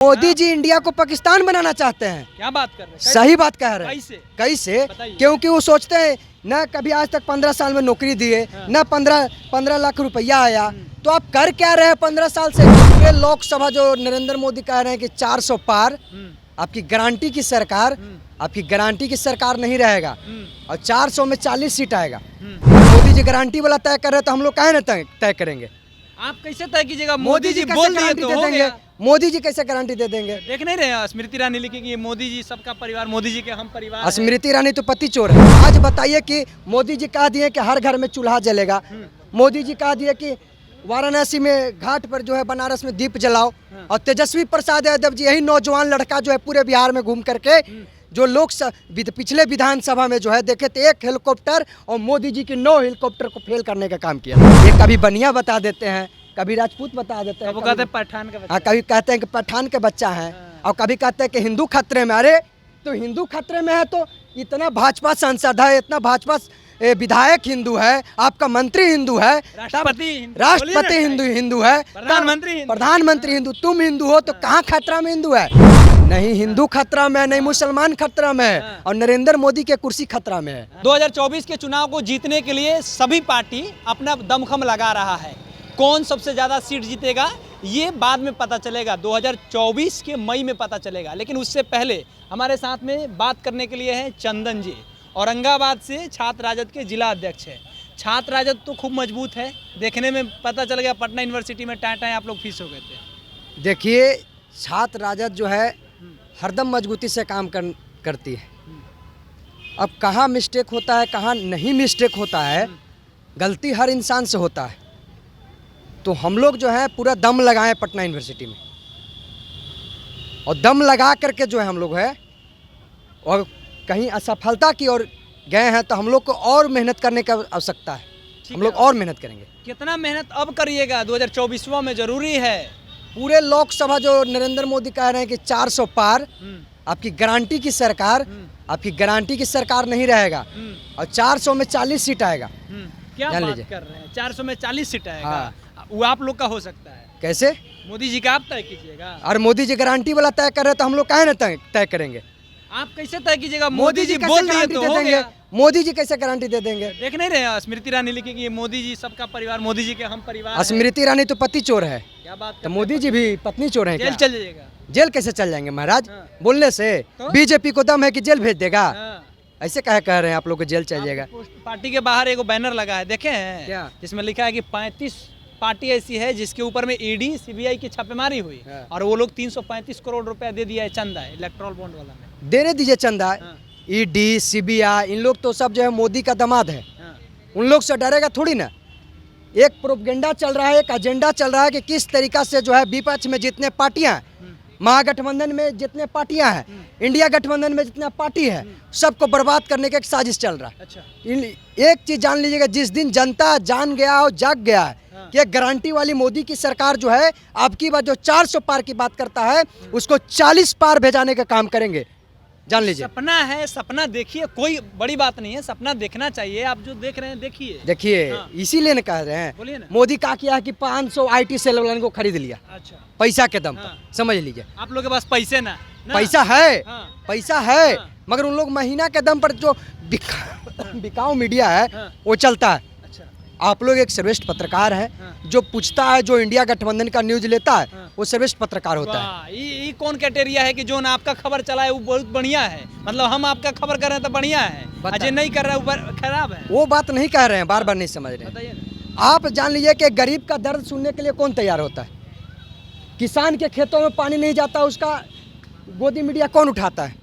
Modi ji India को पाकिस्तान बनाना चाहते हैं। क्या बात कर रहे हैं? सही बात कह रहे हैं। कैसे? कैसे? बताइए। क्योंकि वो सोचते हैं न कभी आज तक 15 साल में नौकरी दिए, न 15 लाख रुपया आया, तो आप कर क्या रहे हैं 15 साल से? ये लोकसभा जो नरेंद्र मोदी कह रहे हैं कि 400 पार, आपकी गारंटी की सरकार, आपकी गारंटी की सरकार नहीं रहेगा और 400 में 40 सीट आएगा। मोदी जी गारंटी वाला तय कर रहे हैं तो हम लोग काहे ना तय करेंगे? आप कैसे तय कीजिएगा? मोदी जी बोल दिए गारंटी तो दे हो देंगे। गया। मोदी जी कैसे गारंटी दे देंगे? देख नहीं रहे हैं स्मृति ईरानी लिखी कि मोदी जी सबका परिवार, मोदी जी के हम परिवार हैं। स्मृति ईरानी तो पति चोर है। आज बताइए कि मोदी जी कह दिए कि हर घर में चूल्हा जलेगा, मोदी जी कह दिए कि वाराणसी में घाट पर जो है बनारस में दीप जलाओ, और तेजस्वी प्रसाद यादव जी यही नौजवान लड़का जो है पूरे बिहार में घूम करके जो लोग पिछले विधानसभा में जो है देखे तो 1 हेलीकॉप्टर और मोदी जी के 9 हेलीकॉप्टर को फेल करने का काम किया। ये कभी बनिया बता देते हैं, कभी राजपूत बता देते हैं, वो कहते हैं पठान का बच्चा। हाँ, कभी कहते हैं कि पठान के बच्चा है, और कभी कहते हैं कि हिंदू खतरे में। अरे तो हिंदू खतरे में है तो इतना भाजपा सांसद है, इतना भाजपा विधायक हिंदू है, आपका मंत्री हिंदू है, राष्ट्रपति हिंदू है, प्रधानमंत्री हिंदू, तुम हिंदू हो तो कहाँ खतरा में हिंदू है? नहीं हिंदू खतरा में, नहीं मुसलमान खतरा में है, और नरेंद्र मोदी के कुर्सी खतरा में है। 2024 के चुनाव को जीतने के लिए सभी पार्टी अपना दमखम लगा रहा है। कौन सबसे ज़्यादा सीट जीतेगा ये बाद में पता चलेगा, 2024 के मई में पता चलेगा। लेकिन उससे पहले हमारे साथ में बात करने के लिए हैं चंदन जी, औरंगाबाद से छात्र राजद के जिला अध्यक्ष है। छात्र राजद तो खूब मजबूत है, देखने में पता चल गया पटना यूनिवर्सिटी में टाटा आप लोग फीस हो गए थे। देखिए छात्र राजद जो है हरदम मजबूती से काम करती है। अब कहाँ मिस्टेक होता है, कहाँ नहीं मिस्टेक होता है, गलती हर इंसान से होता है। तो हम लोग जो है पूरा दम लगाए पटना यूनिवर्सिटी में, और दम लगा करके जो है हम लोग है, और कहीं असफलता की ओर गए हैं तो हम लोग को और मेहनत करने की आवश्यकता है। हम लोग और मेहनत करेंगे। कितना मेहनत अब करिएगा? 2024 में जरूरी है। पूरे लोकसभा जो नरेंद्र मोदी कह रहे हैं कि 400 पार, आपकी गारंटी की सरकार, आपकी गारंटी की सरकार नहीं रहेगा और 400 में 40 सीट आएगा। क्या बात कर रहे हैं? 400 में 40 सीट आएगा। वो आप लोग का हो सकता है। कैसे? मोदी जी का आप तय कीजिएगा। और मोदी जी गारंटी वाला तय कर रहे हैं तो हम लोग काहे ना तय करेंगे? आप कैसे तय कीजिएगा? मोदी जी बोल दिए तो हो गया। मोदी जी कैसे गारंटी दे देंगे? देख नहीं रहे हैं स्मृति ईरानी लिखी कि मोदी जी सबका परिवार, मोदी जी के हम परिवार। स्मृति ईरानी तो पति चोर है। क्या बात? तो मोदी जी भी पत्नी चोर है। जेल चल जाइएगा। जेल कैसे चल जाएंगे महाराज? बोलने से बीजेपी को दम है कि जेल भेज देगा? ऐसे कह रहे हैं आप लोग को जेल चल जाएगा? पार्टी के बाहर एगो बैनर लगा है, देखे हैं क्या? जिसमें लिखा है कि 35 पार्टी ऐसी है जिसके ऊपर में ईडी सीबीआई की छापेमारी हुई, और वो लोग 335 करोड़ रुपया दे दिया है चंदा इलेक्ट्रल बॉन्ड वाला में। देने दीजिए चंदा। ईडी सीबीआई इन लोग तो सब जो है मोदी का दामाद है, उन लोग से डरेगा थोड़ी ना। एक प्रोपगेंडा चल रहा है, एक एजेंडा चल रहा है कि किस तरीका से जो है विपक्ष में जितने पार्टियां हैं, महागठबंधन में जितने पार्टियां हैं, इंडिया गठबंधन में जितना पार्टी है, सबको बर्बाद करने का एक साजिश चल रहा है। अच्छा। एक चीज जान लीजिएगा, जिस दिन जनता जान गया और जाग गया है कि गारंटी वाली मोदी की सरकार जो है आपकी बात जो 400 पार की बात करता है उसको 40 पार भेजाने का काम करेंगे, जान लीजिए। सपना है, सपना देखिए, कोई बड़ी बात नहीं है, सपना देखना चाहिए। आप जो देख रहे हैं देखिए। इसीलिए न कह रहे हैं, मोदी का किया है कि 500 IT सेल वालों को खरीद लिया। अच्छा। पैसा के दम पर, समझ लीजिए। आप लोग के पास पैसे ना पैसा है, पैसा है, मगर उन लोग महीना के दम पर जो बिकाऊ मीडिया है वो चलता है। आप लोग एक श्रेष्ठ पत्रकार है, जो पूछता है, जो इंडिया गठबंधन का न्यूज लेता है, वो श्रेष्ठ पत्रकार होता है। ये कौन क्राइटेरिया है कि जो ना आपका खबर चला है वो बहुत बढ़िया है? मतलब हम आपका खबर कर रहे हैं तो बढ़िया है, अजय नहीं कर रहा है ऊपर खराब है। वो बात नहीं कह रहे हैं, बार बार नहीं समझ रहे हैं। आप जान लीजिए कि गरीब का दर्द सुनने के लिए कौन तैयार होता है? किसान के खेतों में पानी नहीं जाता, उसका गोदी मीडिया कौन उठाता है?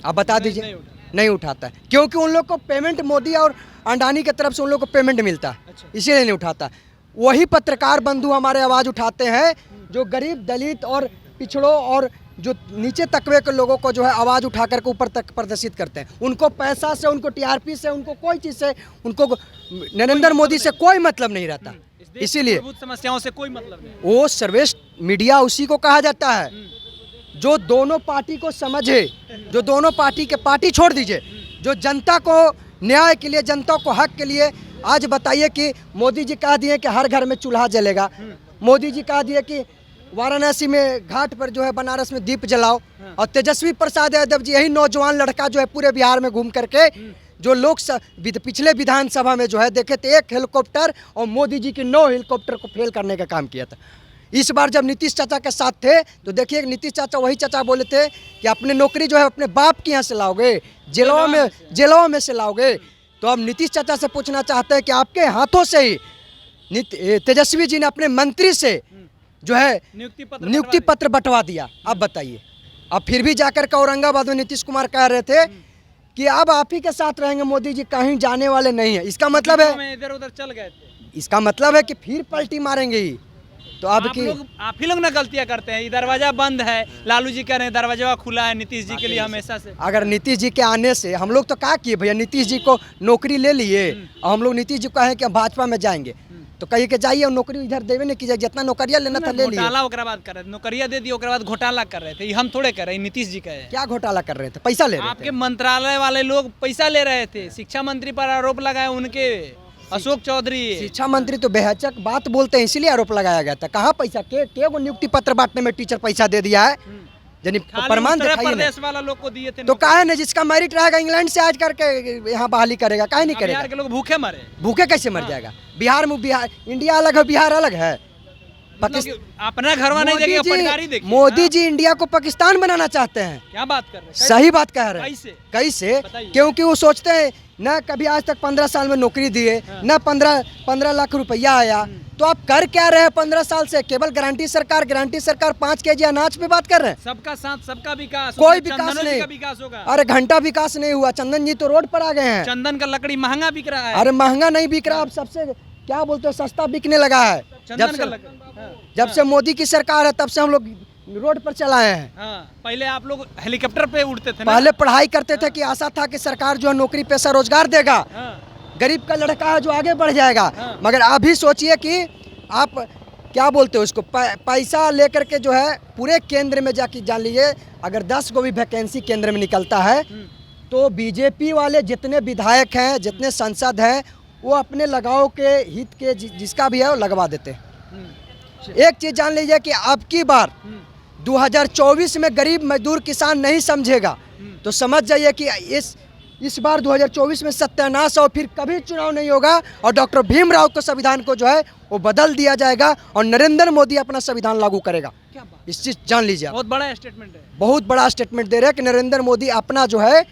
आप बता दीजिए। नहीं उठाता है, क्योंकि उन लोग को पेमेंट मोदी और अंडानी की तरफ से उन लोग को पेमेंट मिलता है। अच्छा। इसीलिए नहीं उठाता। वही पत्रकार बंधु हमारे आवाज़ उठाते हैं, जो गरीब, दलित और पिछड़ों और जो नीचे तकवे के लोगों को जो है आवाज़ उठा करके ऊपर तक प्रदर्शित करते हैं। उनको पैसा से, उनको TRP से, उनको कोई चीज़ से, उनको नरेंद्र मोदी से कोई मतलब नहीं रहता। इसीलिए समस्याओं से कोई मतलब नहीं। वो सर्वश्रेष्ठ मीडिया उसी को कहा जाता है जो दोनों पार्टी को समझे, जो दोनों पार्टी के, पार्टी छोड़ दीजिए, जो जनता को न्याय के लिए, जनता को हक के लिए। आज बताइए कि मोदी जी कह दिए कि हर घर में चूल्हा जलेगा, मोदी जी कह दिए कि वाराणसी में घाट पर जो है बनारस में दीप जलाओ, और तेजस्वी प्रसाद यादव जी यही नौजवान लड़का जो है पूरे बिहार में घूम करके जो लोग पिछले विधानसभा में जो है देखे थे 1 हेलीकॉप्टर और मोदी जी की 9 हेलीकॉप्टर को फेल करने का काम किया था। इस बार जब नीतीश चाचा के साथ थे तो देखिए नीतीश चाचा वही चाचा बोले थे कि अपने नौकरी जो है अपने बाप के यहाँ से लाओगे, जेलों में से लाओगे। तो अब नीतीश चाचा से पूछना चाहते हैं कि आपके हाथों से ही तेजस्वी जी ने अपने मंत्री से जो है नियुक्ति पत्र बंटवा दिया। अब बताइए, अब फिर भी जाकर के औरंगाबाद में नीतीश कुमार कह रहे थे कि अब आप ही के साथ रहेंगे, मोदी जी कहीं जाने वाले नहीं है। इसका मतलब है इधर उधर चल गए थे, इसका मतलब है कि फिर पलटी मारेंगे ही। तो अब की आप ही लोग ना गलतियां करते हैं। ये दरवाजा बंद है, लालू जी कह रहे हैं दरवाजा खुला है नीतीश जी के लिए हमेशा से। अगर नीतीश जी के आने से हम लोग तो क्या किए भैया, नीतीश जी को नौकरी ले लिए और हम लोग नीतीश जी को कहें कि हम भाजपा में जाएंगे, तो कहीं के जाइए और नौकरी इधर देवे नहीं कीजिए, जितना नौकरिया लेना था ले लिए। घोटाला ओकरा बाद कर रहे थे, नौकरिया दे दी, ओकरा बाद घोटाला कर रहे थे। ये हम थोड़े कर रहे हैं, नीतीश जी का है। क्या घोटाला कर रहे थे? पैसा ले रहे थे। आपके मंत्रालय वाले लोग पैसा ले रहे थे, शिक्षा मंत्री पर आरोप लगाए उनके, अशोक चौधरी। शिक्षा मंत्री तो बेहचक बात बोलते हैं, इसीलिए आरोप लगाया गया था। कहाँ पैसा के वो नियुक्ति पत्र बांटने में टीचर पैसा दे दिया है, यानी प्रमाण दिखाइए। प्रदेश वाला लोग को दिए थे तो काहे नहीं, जिसका मेरिट रहेगा इंग्लैंड से आज करके यहाँ बहाली करेगा, काहे नहीं करेगा? बिहार के लोग भूखे मरे, भूखे कैसे मर जाएगा? बिहार में इंडिया अलग है, बिहार अलग है। अपना घरवा नहीं देखेगा, पटकारी देखिए। मोदी जी इंडिया को पाकिस्तान बनाना चाहते हैं। क्या बात कर रहे हैं? सही बात कह रहे हैं। कैसे? क्योंकि वो सोचते हैं न कभी आज तक 15 साल में नौकरी दिए, न 15 लाख रुपया आया, तो आप कर क्या रहे हैं 15 साल से? केवल गारंटी सरकार 5 केजी अनाज पे बात कर रहे हैं। सबका साथ सबका विकास, कोई विकास नहीं। विकास होगा। अरे घंटा विकास नहीं हुआ। चंदन जी तो रोड पर आ गए हैं। चंदन का लकड़ी महंगा बिक रहा है। अरे महंगा नहीं बिक रहा, अब सबसे क्या बोलते हो, सस्ता बिकने लगा है। जब से मोदी की सरकार है तब से हम लोग रोड पर चलाए हैं। पहले आप लोग हेलीकॉप्टर पे उड़ते थे ना? पहले पढ़ाई करते थे कि आशा था कि सरकार जो है नौकरी पेशा रोजगार देगा, गरीब का लड़का है जो आगे बढ़ जाएगा। मगर अभी सोचिए कि आप क्या बोलते हो उसको, पैसा लेकर के जो है पूरे केंद्र में जाके जान लीजिए, अगर 10 को भी वैकेंसी केंद्र में निकलता है तो बीजेपी वाले जितने विधायक हैं, जितने सांसद हैं, वो अपने लगाव के हित के जिसका भी है वो लगवा देते हैं। एक चीज जान लीजिए कि अब की बार 2024 में गरीब मजदूर किसान नहीं समझेगा तो समझ जाइए कि इस बार 2024 में सत्यानाश और फिर कभी चुनाव नहीं होगा, और डॉक्टर भीमराव को संविधान को जो है वो बदल दिया जाएगा और नरेंद्र मोदी अपना संविधान लागू करेगा। क्या बात? इस चीज जान लीजिए। बहुत बड़ा स्टेटमेंट है, बहुत बड़ा स्टेटमेंट दे रहे हैं कि नरेंद्र मोदी अपना जो है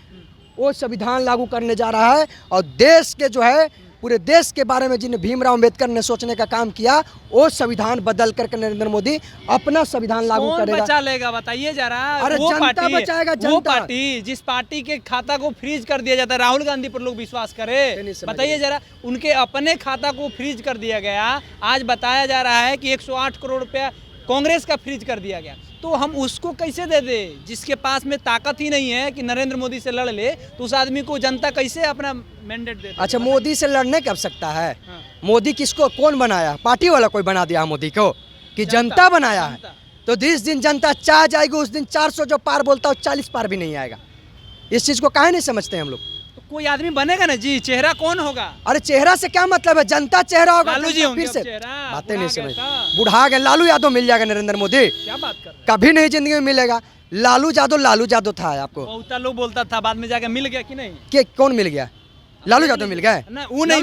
वो संविधान लागू करने जा रहा है, और देश के जो है पूरे देश के बारे में जिन्हें भीमराव अंबेडकर ने सोचने का काम किया, वो संविधान बदल करके नरेंद्र मोदी अपना संविधान लागू करेगा। कौन बचा लेगा बताइए जरा? अरे वो जनता बचाएगा, जनता। वो पार्टी जिस पार्टी के खाता को फ्रीज कर दिया जाता है, राहुल गांधी पर लोग विश्वास करे? बताइए जरा, उनके अपने खाता को फ्रीज कर दिया गया। आज बताया जा रहा है कि 108 करोड़ रुपया कांग्रेस का फ्रीज कर दिया गया, तो हम उसको कैसे दे दे? जिसके पास में ताकत ही नहीं है कि नरेंद्र मोदी से लड़ ले, तो उस आदमी को जनता कैसे अपना मैंडेट दे? अच्छा, मोदी से लड़ने कब सकता है? मोदी किसको कौन बनाया? पार्टी वाला कोई बना दिया मोदी को कि जनता बनाया है? तो जिस दिन जनता चाह जाएगी उस दिन 400 जो पार बोलता है 40 पार भी नहीं आएगा। इस चीज को काहे नहीं समझते हम लोग? तो कोई आदमी बनेगा ना जी, चेहरा कौन होगा? अरे चेहरा से क्या मतलब है, जनता चेहरा होगा। लालू जी होंगे फिर से चेहरा, बातें नहीं समझ, बुढ़ा गए। लालू यादव मिल जाएगा नरेंद्र मोदी? क्या बात कर? कभी नहीं जिंदगी में मिलेगा। लालू यादव था आपको बहुत लोग बोलता था, बाद में जाके मिल गया कि नहीं? कि कौन मिल गया? लालू यादव मिल गए? वो नहीं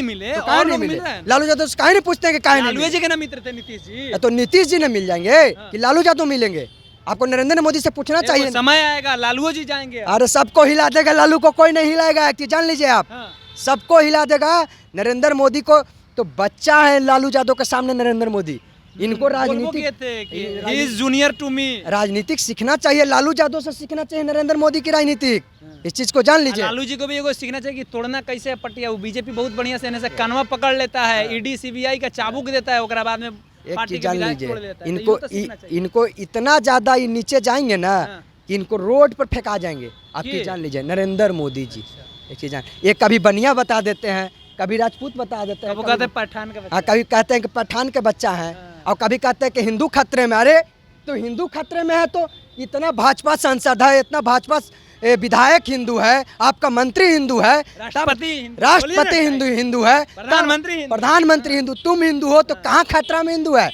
मिले, तो काहे नहीं मिले? लालू यादव से काहे नहीं पूछते कि काहे नहीं? लालू जी के ना मित्र थे नीतीश जी, तो नीतीश जी ने मिल जाएंगे कि लालू यादव मिलेंगे? आपको नरेंद्र मोदी से पूछना चाहिए। समय आएगा लालू जी जाएंगे। अरे सबको हिला देगा, लालू को कोई नहीं हिलाएगा, एक चीज जान लीजिए आप। सबको हिला देगा नरेंद्र मोदी को। तो बच्चा है लालू यादव के सामने नरेंद्र मोदी। इनको राजनीतिक जूनियर टू मी राजनीतिक सीखना चाहिए, लालू यादव से सीखना चाहिए नरेंद्र मोदी की राजनीतिक। इस चीज को जान लीजिए। लालू जी को भी एगो सीखना चाहिए कि तोड़ना कैसे पटिया। वो बीजेपी बहुत बढ़िया से कानवा पकड़ लेता है, ईडी सीबीआई का चाबुक देता है, ओकरा बाद में एक चीज जान लीजिए, इनको इतना ज्यादा नीचे जाएंगे ना कि इनको रोड पर फेंका जाएंगे। आप चीज जान लीजिए, नरेंद्र मोदी जी एक चीज जान, ये कभी बनिया बता देते हैं, कभी राजपूत बता देते हैं, कहते हैं पठान का बच्चा। हाँ, कभी कहते हैं कि पठान के बच्चा है, और कभी कहते हैं कि हिंदू खतरे में। अरे तो हिंदू खतरे में है तो इतना भाजपा सांसद है, इतना भाजपा विधायक हिंदू है, आपका मंत्री हिंदू है, राष्ट्रपति हिंदू है, प्रधानमंत्री हिंदू, तुम हिंदू हो तो कहाँ खतरा में हिंदू है?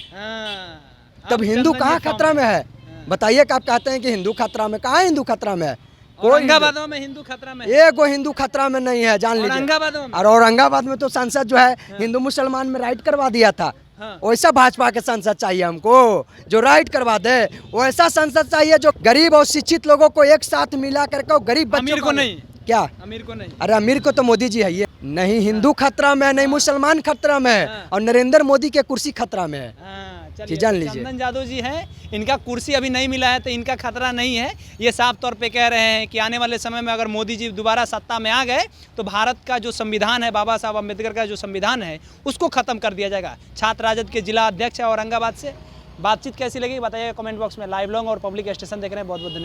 तब हिंदू चंदन कहाँ जी खतरा में है? बताइए कि आप कहते हैं कि हिंदू खतरा में, कहाँ हिंदू खतरा में है? कोई औरंगाबाद में हिंदू खतरा में है। एक वो हिंदू खतरा में नहीं है, जान लीजिए। औरंगाबाद में और औरंगाबाद में तो सांसद जो है हिंदू मुसलमान में राइट करवा दिया था। हाँ। वैसा भाजपा के सांसद चाहिए हमको, जो राइट करवा दे। वैसा सांसद चाहिए जो गरीब और शिक्षित लोगों को एक साथ मिला करके गरीब बच्चों अमीर को नहीं, क्या अमीर को नहीं। अरे अमीर को तो मोदी जी है, ये नहीं हिंदू खतरा में है, नहीं मुसलमान खतरा में है, और नरेंद्र मोदी के कुर्सी खतरा में है। हाँ, जी, चलिए, जान लीजिए। चंदन यादव जी हैं, इनका कुर्सी अभी नहीं मिला है तो इनका खतरा नहीं है। ये साफ तौर पे कह रहे हैं कि आने वाले समय में अगर मोदी जी दोबारा सत्ता में आ गए तो भारत का जो संविधान है, बाबा साहब अम्बेडकर का जो संविधान है, उसको खत्म कर दिया जाएगा। छात्र राजद के जिला अध्यक्ष है औरंगाबाद से। बातचीत कैसी लगी बताइएगा कमेंट बॉक्स में। लाइव लॉन्ग और पब्लिक स्टेशन देख रहे हैं, बहुत बहुत धन्यवाद।